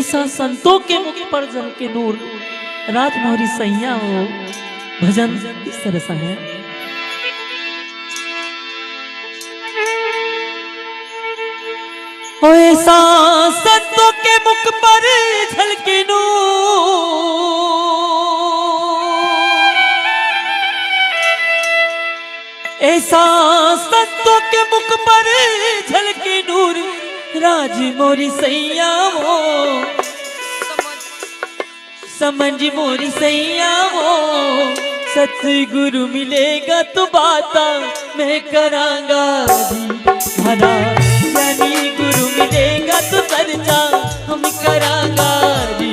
ऐसा संतों के मुख पर जल के नूर, राज मोहरी सैया हो। भजन इस तरह सा है। ओ ऐसा संतों के मुख पर झलके नूर, ऐसा संतों के मुख पर झलके नूर, राज मोरी सैया हो। समझ मोरी सैया हो, सतगुरु मिलेगा तो बाता मैं करांगा जी भरा। ज्ञानी गुरु मिलेगा तो चर्चा हम करांगा जी।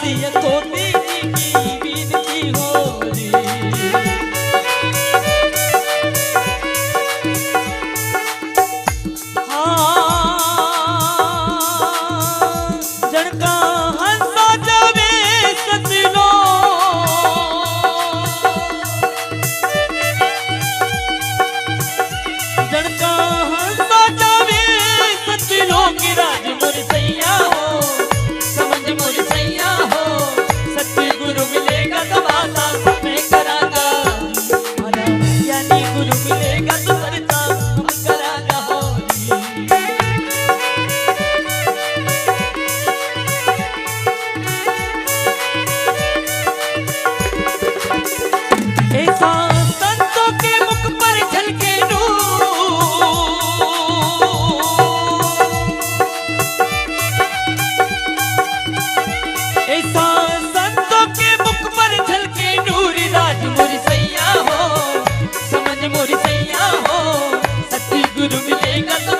सिया कोटि की विनती हो री। जड़का हंसा जावे सतलो जड़का हंसा जावे सतलो की राज मोर सैया हो समझ मोर सैया हो सतगुरु मिलेगा तो वाला मैं करांगा हरा यानी गुरु मिलेगा तो करता हम करांगा हो ऐसा संतों के मुख पर झलके नूर ऐसा संतों के मुख पर झलके नूर राज मोरी सैया हो समझ मोरी सैया हो सतगुरु मिलेगा तो